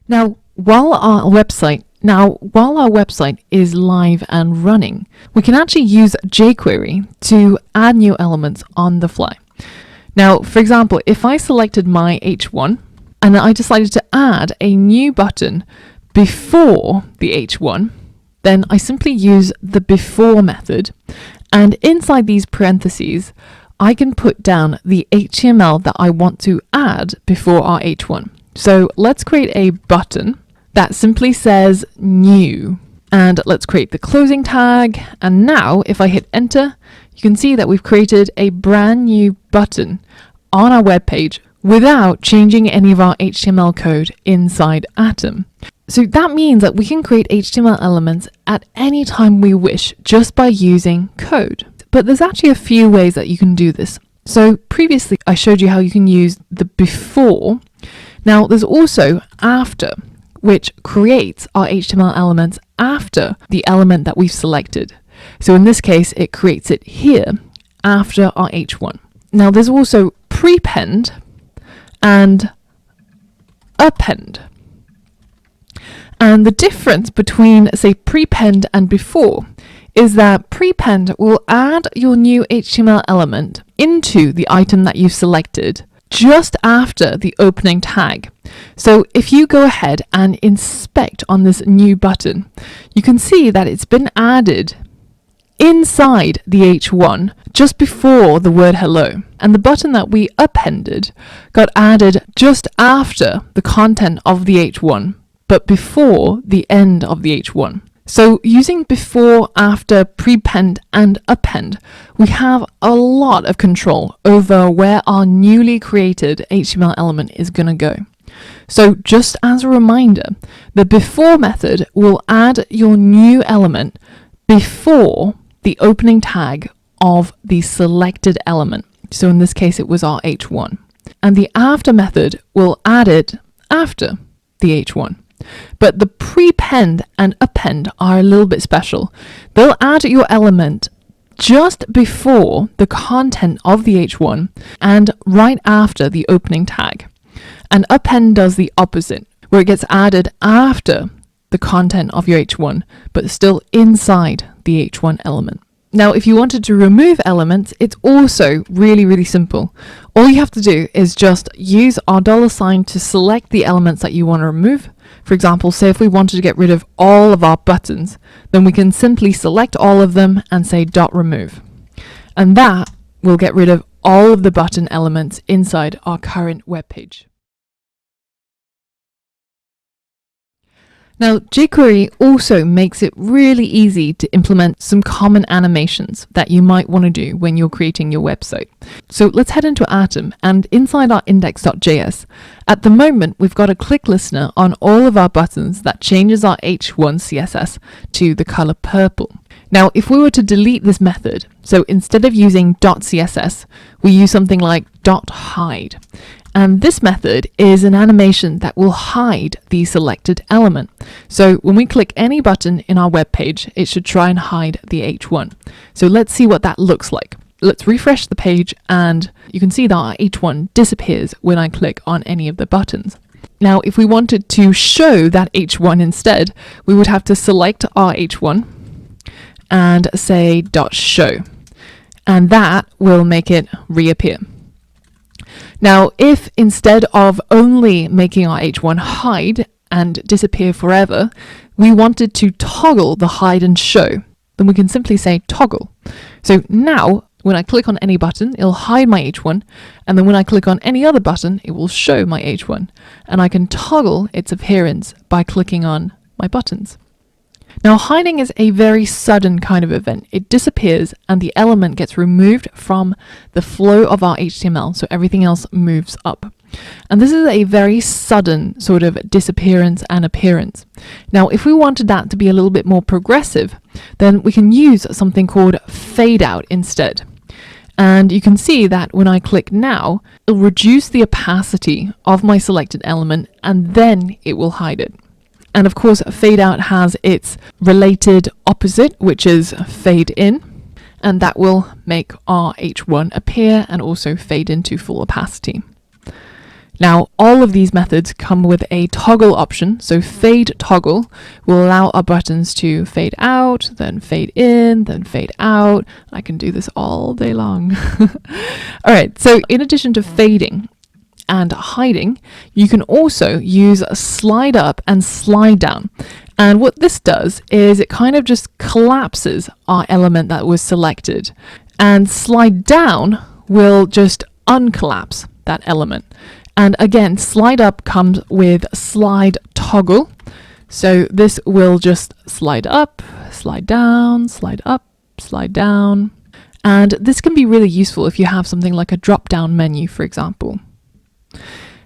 Now, while our website is live and running, we can actually use jQuery to add new elements on the fly. Now, for example, if I selected my H1 and I decided to add a new button before the H1, then I simply use the before method, and inside these parentheses, I can put down the HTML that I want to add before our H1. So let's create a button that simply says new, and let's create the closing tag. And now if I hit enter, you can see that we've created a brand new button on our web page without changing any of our HTML code inside Atom. So that means that we can create HTML elements at any time we wish just by using code. But there's actually a few ways that you can do this. So previously I showed you how you can use the before. Now there's also after, which creates our HTML elements after the element that we've selected. So in this case, it creates it here after our H1. Now there's also prepend and append. And the difference between, say, prepend and before is that prepend will add your new HTML element into the item that you've selected just after the opening tag. So if you go ahead and inspect on this new button, you can see that it's been added inside the H1 just before the word hello. And the button that we appended got added just after the content of the H1, but before the end of the H1. So using before, after, prepend and append, we have a lot of control over where our newly created HTML element is going to go. So just as a reminder, the before method will add your new element before the opening tag of the selected element. So in this case, it was our H1. And the after method will add it after the H1. But the prepend and append are a little bit special. They'll add your element just before the content of the H1 and right after the opening tag. And append does the opposite, where it gets added after the content of your H1, but still inside the H1 element. Now, if you wanted to remove elements, it's also really simple. All you have to do is just use our $sign to select the elements that you want to remove. For example, say if we wanted to get rid of all of our buttons, then we can simply select all of them and say .remove. And that will get rid of all of the button elements inside our current web page. Now, jQuery also makes it really easy to implement some common animations that you might want to do when you're creating your website. So let's head into Atom, and inside our index.js, at the moment we've got a click listener on all of our buttons that changes our H1 CSS to the color purple. Now, if we were to delete this method, so instead of using .css, we use something like .hide. And this method is an animation that will hide the selected element. So when we click any button in our web page, it should try and hide the H1. So let's see what that looks like. Let's refresh the page, and you can see that our H1 disappears when I click on any of the buttons. Now, if we wanted to show that H1 instead, we would have to select our H1 and say .show, and that will make it reappear. Now, if instead of only making our H1 hide and disappear forever, we wanted to toggle the hide and show, then we can simply say toggle. So now, when I click on any button, it'll hide my H1, and then when I click on any other button, it will show my H1, and I can toggle its appearance by clicking on my buttons. Now, hiding is a very sudden kind of event. It disappears and the element gets removed from the flow of our HTML, so everything else moves up. And this is a very sudden sort of disappearance and appearance. Now, if we wanted that to be a little bit more progressive, then we can use something called fade out instead. And you can see that when I click now, it'll reduce the opacity of my selected element, and then it will hide it. And of course, fade out has its related opposite, which is fade in, and that will make our H1 appear and also fade into full opacity. Now, all of these methods come with a toggle option. So fade toggle will allow our buttons to fade out, then fade in, then fade out. I can do this all day long. All right, so in addition to fading and hiding, you can also use slide up and slide down. And what this does is it kind of just collapses our element that was selected. And slide down will just uncollapse that element. And again, slide up comes with slide toggle. So this will just slide up, slide down, slide up, slide down. And this can be really useful if you have something like a drop-down menu, for example.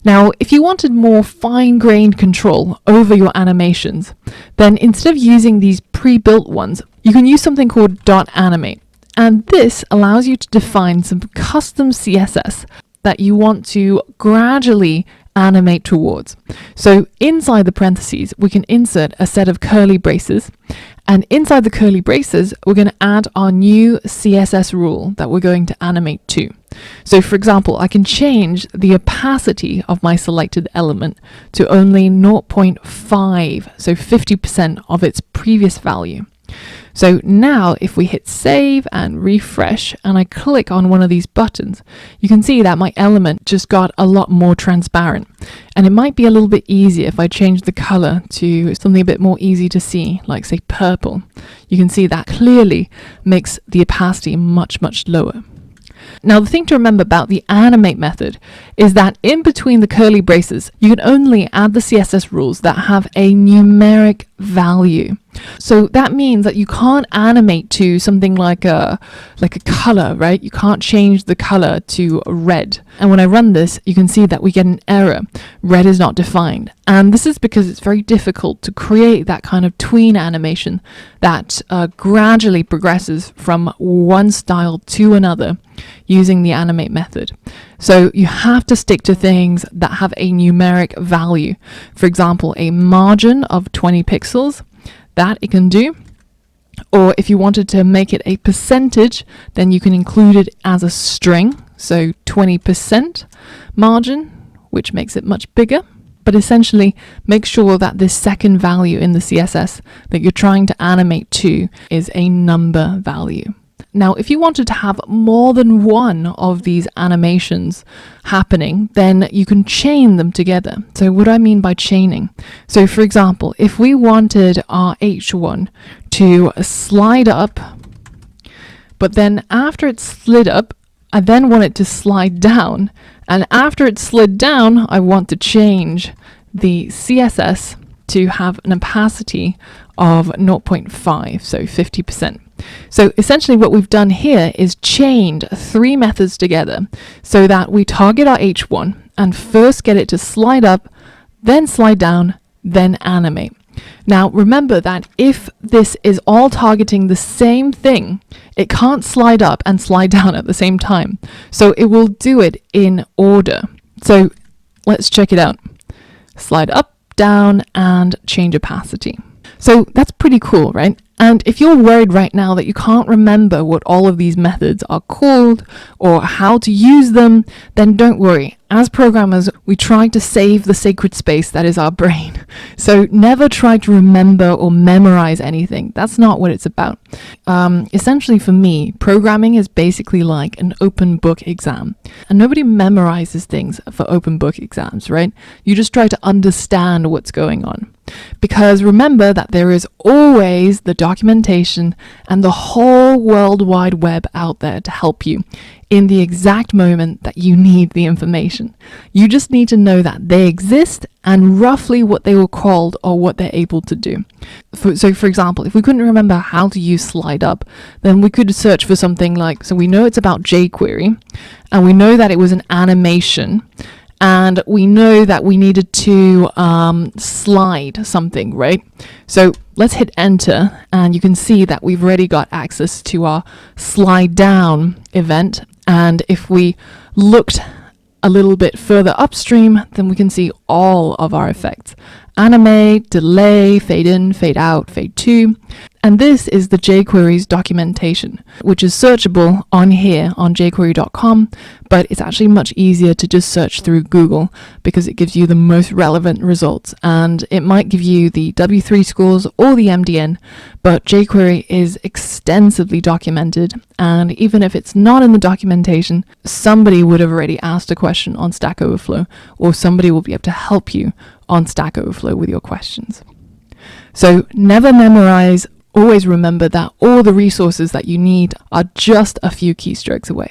Now, if you wanted more fine-grained control over your animations, then instead of using these pre-built ones, you can use something called .animate. And this allows you to define some custom CSS that you want to gradually animate towards. So inside the parentheses, we can insert a set of curly braces. And inside the curly braces, we're going to add our new CSS rule that we're going to animate to. So for example, I can change the opacity of my selected element to only 0.5, so 50% of its previous value. So now if we hit save and refresh and I click on one of these buttons, you can see that my element just got a lot more transparent. And it might be a little bit easier if I change the color to something a bit more easy to see, like say purple. You can see that clearly makes the opacity much, much lower. Now, the thing to remember about the animate method is that in between the curly braces, you can only add the CSS rules that have a numeric value. So that means that you can't animate to something like a color, right? You can't change the color to red. And when I run this, you can see that we get an error. Red is not defined. And this is because it's very difficult to create that kind of tween animation that gradually progresses from one style to another using the animate method. So you have to stick to things that have a numeric value. For example, a margin of 20 pixels, that it can do. Or if you wanted to make it a percentage, then you can include it as a string. So 20% margin, which makes it much bigger. But essentially, make sure that this second value in the CSS that you're trying to animate to is a number value. Now, if you wanted to have more than one of these animations happening, then you can chain them together. So what do I mean by chaining? So for example, if we wanted our H1 to slide up, but then after it's slid up, I then want it to slide down. And after it's slid down, I want to change the CSS to have an opacity of 0.5, so 50%. So essentially what we've done here is chained three methods together so that we target our H1 and first get it to slide up, then slide down, then animate. Now remember that if this is all targeting the same thing, it can't slide up and slide down at the same time. So it will do it in order. So let's check it out. Slide up, down, and change opacity. So that's pretty cool, right? And if you're worried right now that you can't remember what all of these methods are called or how to use them, then don't worry. As programmers, we try to save the sacred space that is our brain. So never try to remember or memorize anything. That's not what it's about. Essentially for me, programming is basically like an open book exam. And nobody memorizes things for open book exams, right? You just try to understand what's going on. Because remember that there is always the documentation and the whole World Wide Web out there to help you in the exact moment that you need the information. You just need to know that they exist and roughly what they were called or what they're able to do. So for example, if we couldn't remember how to use slide up, then we could search for something like, so we know it's about jQuery, and we know that it was an animation, and we know that we needed to slide something, right? So let's hit enter, and you can see that we've already got access to our slide down event. And if we looked a little bit further upstream, then we can see all of our effects. Animate, delay, fade in, fade out, fade to. And this is the jQuery's documentation, which is searchable on here on jquery.com, but it's actually much easier to just search through Google because it gives you the most relevant results, and it might give you the W3 scores or the MDN, but jQuery is extensively documented, and even if it's not in the documentation, somebody would have already asked a question on Stack Overflow, or somebody will be able to help you on Stack Overflow with your questions. So never memorize. Always remember that all the resources that you need are just a few keystrokes away.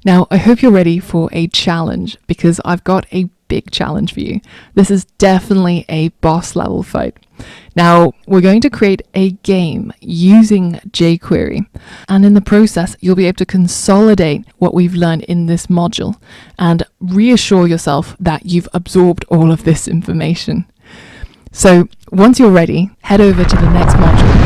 Now, I hope you're ready for a challenge, because I've got a big challenge for you. This is definitely a boss level fight. Now, we're going to create a game using jQuery, and in the process, you'll be able to consolidate what we've learned in this module and reassure yourself that you've absorbed all of this information. So once you're ready, head over to the next module